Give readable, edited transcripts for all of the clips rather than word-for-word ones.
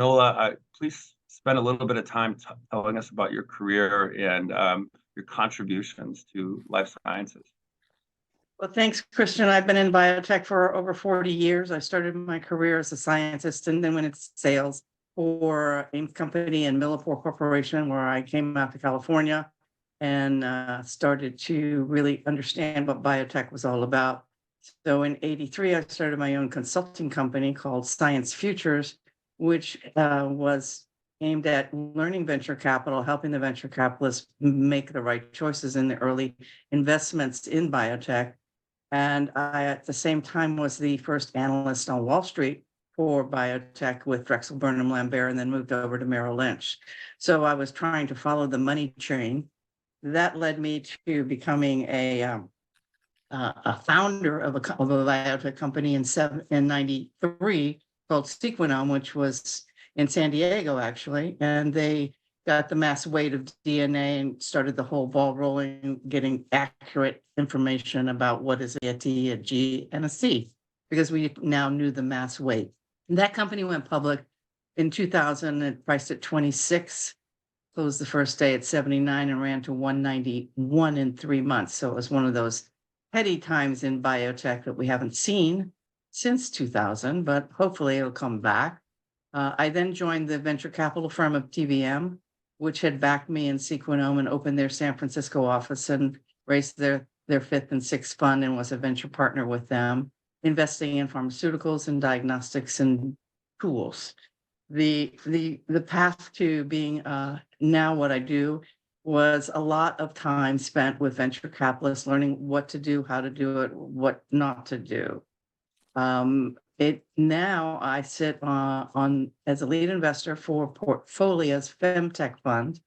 Nola, please spend a little bit of time telling us about your career and your contributions to life sciences. Well, thanks, Christian. I've been in biotech for over 40 years. I started my career as a scientist and then went into sales for a company in Millipore Corporation, where I came out to California and started to really understand what biotech was all about. So in '83, I started my own consulting company called Science Futures, which was aimed at learning venture capital, helping the venture capitalists make the right choices in the early investments in biotech. And I, at the same time, was the first analyst on Wall Street for biotech with Drexel Burnham Lambert, and then moved over to Merrill Lynch. So I was trying to follow the money train. That led me to becoming a founder of a biotech company in '93 called Sequenome, which was in San Diego, actually. And they got the mass weight of DNA and started the whole ball rolling, getting accurate information about what is a T, a G, and a C, because we now knew the mass weight. And that company went public in 2000 and priced at 26, closed the first day at 79 and ran to 191 in 3 months. So it was one of those heady times in biotech that we haven't seen since 2000, but hopefully it'll come back. I then joined the venture capital firm of TVM, which had backed me in Sequenome and opened their San Francisco office and raised their fifth and sixth fund, and was a venture partner with them, investing in pharmaceuticals and diagnostics and tools. The path to being now what I do was a lot of time spent with venture capitalists, learning what to do, how to do it, what not to do. Now I sit on as a lead investor for Portfolia's Femtech fund.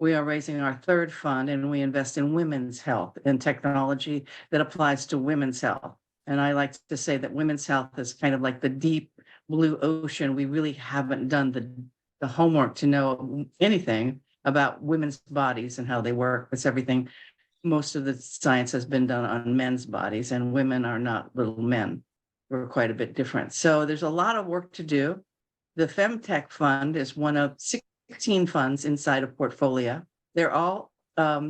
We are raising our third fund, and we invest in women's health and technology that applies to women's health. And I like to say that women's health is kind of like the deep blue ocean. We really haven't done the homework to know anything about women's bodies and how they work. It's everything. Most of the science has been done on men's bodies, and women are not little men. We're quite a bit different. So there's a lot of work to do. The Femtech Fund is one of 16 funds inside of Portfolia. They're all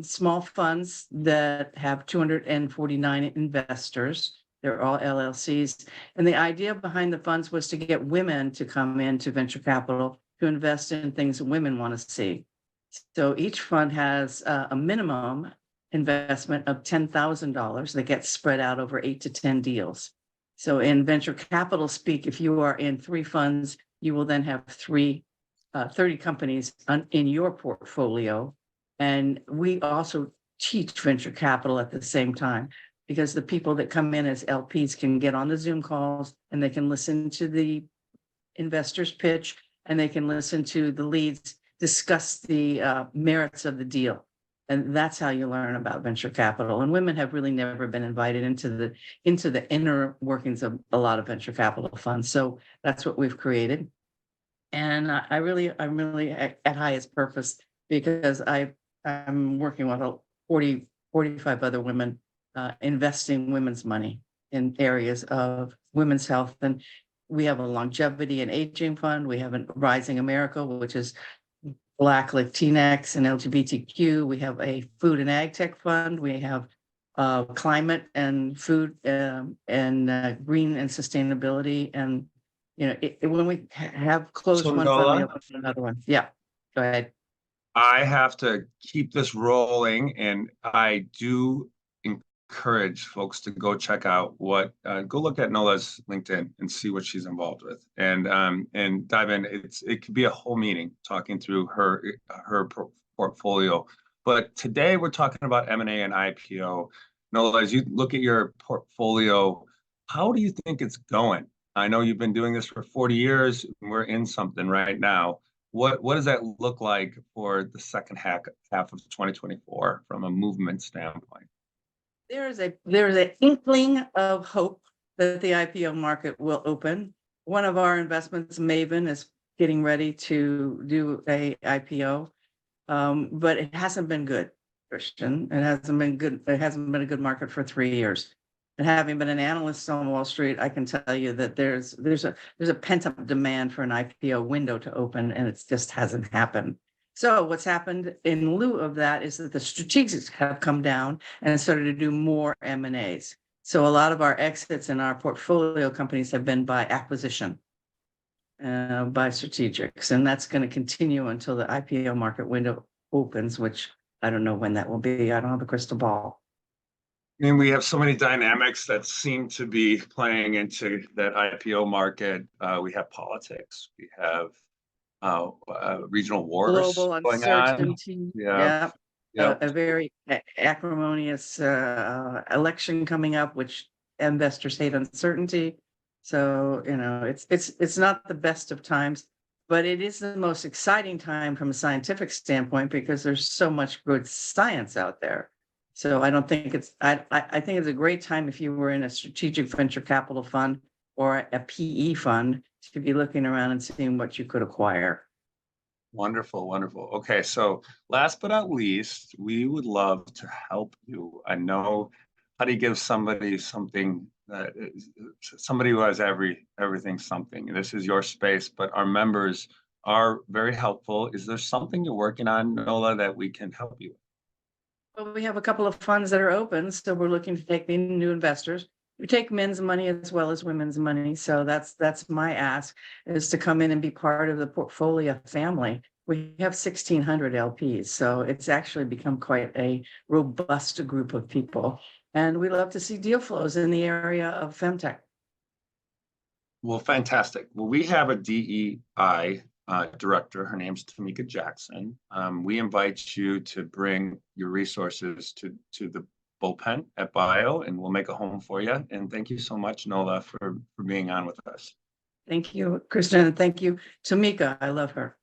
small funds that have 249 investors. They're all LLCs. And the idea behind the funds was to get women to come into venture capital to invest in things that women want to see. So each fund has a minimum investment of $10,000 that gets spread out over 8 to 10 deals. So in venture capital speak, if you are in 3 funds, you will then have 30 companies in your portfolio. And we also teach venture capital at the same time, because the people that come in as LPs can get on the Zoom calls, and they can listen to the investors pitch, and they can listen to the leads discuss the merits of the deal. And that's how you learn about venture capital. And women have really never been invited into the inner workings of a lot of venture capital funds. So that's what we've created. And I'm really at highest purpose, because I'm working with 45 other women, investing women's money in areas of women's health. And we have a longevity and aging fund. We have a Rising America, which is Black, Latinx, and LGBTQ. We have a food and ag tech fund. We have climate and food and green and sustainability. And when we have closed one fund, we open another one. Yeah, go ahead. I have to keep this rolling, and I do encourage folks to go check out go look at Nola's LinkedIn and see what she's involved with, and dive in. It could be a whole meeting talking through her portfolio. But today we're talking about M&A and IPO. Nola, as you look at your portfolio, how do you think it's going? I know you've been doing this for 40 years. And we're in something right now. What does that look like for the second half of 2024 from a movement standpoint? There's an inkling of hope that the IPO market will open. One of our investments, Maven, is getting ready to do a IPO, but it hasn't been good, Christian. It hasn't been good. It hasn't been a good market for 3 years. And having been an analyst on Wall Street, I can tell you that there's a pent-up demand for an IPO window to open, and it just hasn't happened. So what's happened in lieu of that is that the strategics have come down and started to do more M&As. So a lot of our exits in our portfolio companies have been by acquisition, by strategics, and that's going to continue until the IPO market window opens, which I don't know when that will be. I don't have a crystal ball. And we have so many dynamics that seem to be playing into that IPO market. We have politics. We have regional wars Global going on. uncertainty. Yeah. A very acrimonious election coming up, which investors hate uncertainty. So, it's not the best of times, but it is the most exciting time from a scientific standpoint because there's so much good science out there. So I don't think I think it's a great time if you were in a strategic venture capital fund or a PE fund to be looking around and seeing what you could acquire. Wonderful, wonderful. Okay, so last but not least, we would love to help you. I know how do you give somebody something that somebody who has everything something. This is your space, but our members are very helpful. Is there something you're working on, Nola, that we can help you with? Well, we have a couple of funds that are open, so we're looking to take in new investors. We take men's money as well as women's money, so that's my ask, is to come in and be part of the Portfolia family. We have 1,600 LPs, so it's actually become quite a robust group of people, and we love to see deal flows in the area of Femtech. Well, fantastic. Well, we have a DEI director. Her name's Tamika Jackson. We invite you to bring your resources to the Bullpen at Bio, and we'll make a home for you. And thank you so much, Nola, for being on with us. Thank you, Christiaan, and thank you, Tamika. I love her.